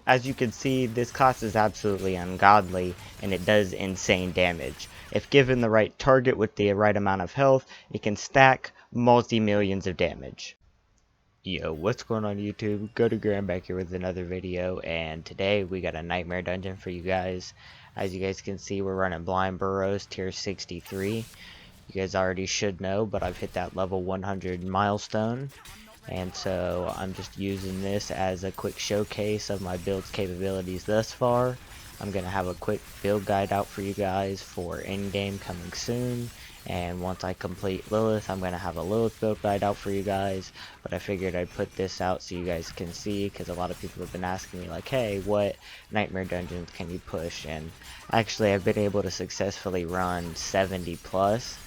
As you can see, this class is absolutely ungodly, and it does insane damage. If given the right target with the right amount of health, it can stack multi-millions of damage. Yo, what's going on YouTube? Go to Graham back here with another video, and today we got a nightmare dungeon for you guys. As you guys can see, we're running Blind Burrows tier 63. You guys already should know, but I've hit that level 100 milestone. And so I'm just using this as a quick showcase of my build's capabilities thus far. I'm going to have a quick build guide out for you guys for in-game coming soon. And once I complete Lilith, I'm going to have a Lilith build guide out for you guys. But I figured I'd put this out so you guys can see, because a lot of people have been asking me like, hey, what nightmare dungeons can you push? And actually I've been able to successfully run 70 plus.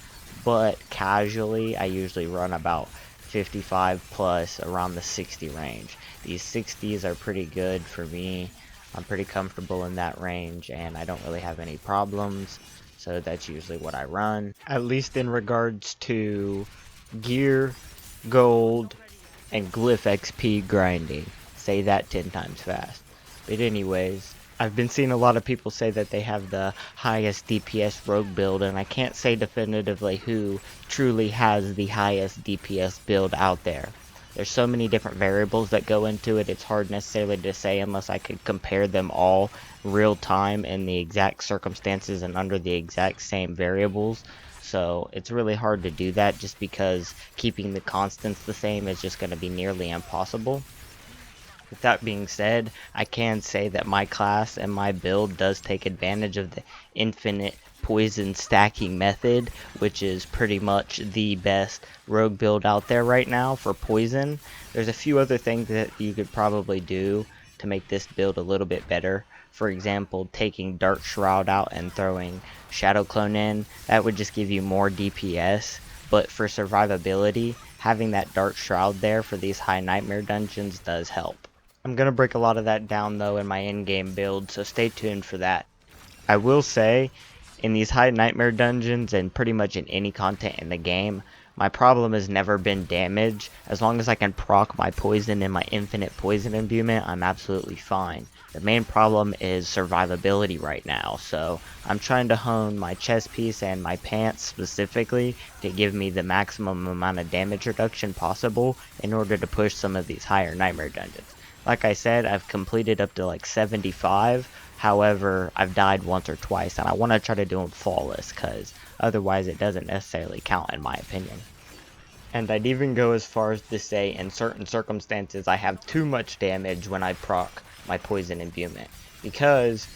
But casually I usually run about 55 plus, around the 60 range. These 60s are pretty good for me. I'm pretty comfortable in that range, and I don't really have any problems, so that's usually what I run, at least in regards to gear, gold, and glyph XP grinding. Say that 10 times fast. But anyways, I've been seeing a lot of people say that they have the highest DPS rogue build, and I can't say definitively who truly has the highest DPS build out there. There's so many different variables that go into it, it's hard necessarily to say unless I could compare them all real time in the exact circumstances and under the exact same variables. So it's really hard to do that, just because keeping the constants the same is just going to be nearly impossible. With that being said, I can say that my class and my build does take advantage of the infinite poison stacking method, which is pretty much the best rogue build out there right now for poison. There's a few other things that you could probably do to make this build a little bit better. For example, taking Dark Shroud out and throwing Shadow Clone in, that would just give you more DPS. But for survivability, having that Dark Shroud there for these high nightmare dungeons does help. I'm going to break a lot of that down though in my in-game build, so stay tuned for that. I will say, in these high nightmare dungeons and pretty much in any content in the game, my problem has never been damage. As long as I can proc my poison and my infinite poison imbuement, I'm absolutely fine. The main problem is survivability right now, so I'm trying to hone my chest piece and my pants specifically to give me the maximum amount of damage reduction possible in order to push some of these higher nightmare dungeons. Like I said, I've completed up to like 75, however, I've died once or twice, and I want to try to do them flawless, because otherwise it doesn't necessarily count in my opinion. And I'd even go as far as to say in certain circumstances I have too much damage when I proc my poison imbuement, because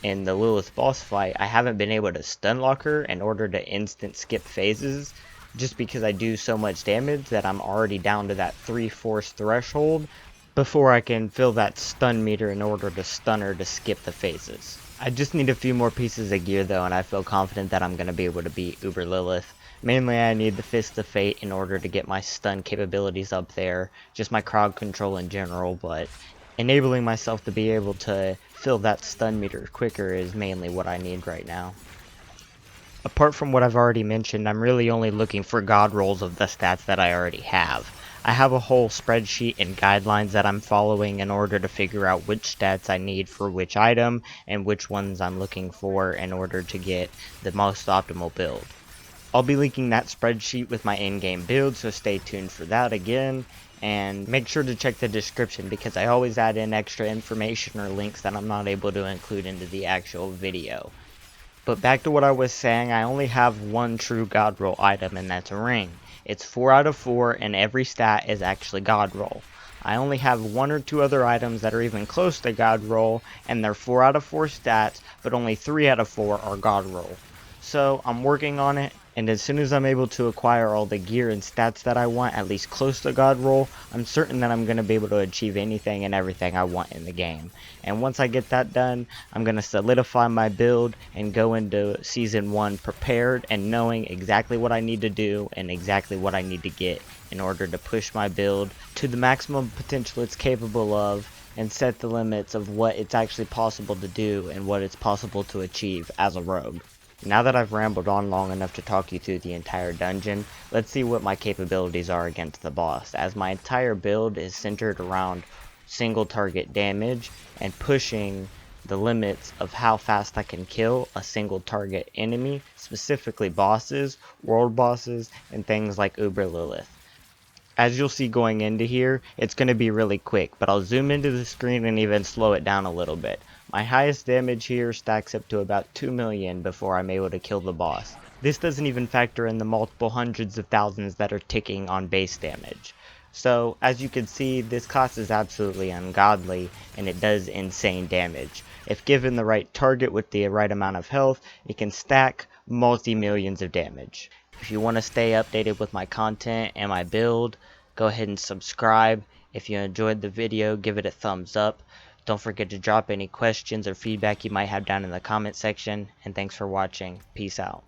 in the Lilith boss fight I haven't been able to stun lock her in order to instant skip phases, just because I do so much damage that I'm already down to that 3-force threshold before I can fill that stun meter in order to stun her to skip the phases. I just need a few more pieces of gear though, and I feel confident that I'm going to be able to beat Uber Lilith. Mainly I need the Fist of Fate in order to get my stun capabilities up there, just my crowd control in general, but enabling myself to be able to fill that stun meter quicker is mainly what I need right now. Apart from what I've already mentioned, I'm really only looking for god rolls of the stats that I already have. I have a whole spreadsheet and guidelines that I'm following in order to figure out which stats I need for which item and which ones I'm looking for in order to get the most optimal build. I'll be linking that spreadsheet with my in-game build, so stay tuned for that again, and make sure to check the description because I always add in extra information or links that I'm not able to include into the actual video. But back to what I was saying, I only have one true god roll item, and that's a ring. It's 4 out of 4, and every stat is actually god roll. I only have 1 or 2 other items that are even close to god roll, and they're 4 out of 4 stats, but only 3 out of 4 are god roll. So I'm working on it, and as soon as I'm able to acquire all the gear and stats that I want, at least close to god roll, I'm certain that I'm going to be able to achieve anything and everything I want in the game. And once I get that done, I'm going to solidify my build and go into Season 1 prepared and knowing exactly what I need to do and exactly what I need to get in order to push my build to the maximum potential it's capable of and set the limits of what it's actually possible to do and what it's possible to achieve as a rogue. Now that I've rambled on long enough to talk you through the entire dungeon, let's see what my capabilities are against the boss, as my entire build is centered around single target damage and pushing the limits of how fast I can kill a single target enemy, specifically bosses, world bosses, and things like Uber Lilith. As you'll see going into here, it's going to be really quick, but I'll zoom into the screen and even slow it down a little bit. My highest damage here stacks up to about 2 million before I'm able to kill the boss. This doesn't even factor in the multiple hundreds of thousands that are ticking on base damage. So, as you can see, this class is absolutely ungodly, and it does insane damage. If given the right target with the right amount of health, it can stack multi-millions of damage. If you want to stay updated with my content and my build, go ahead and subscribe. If you enjoyed the video, give it a thumbs up. Don't forget to drop any questions or feedback you might have down in the comment section, and thanks for watching. Peace out.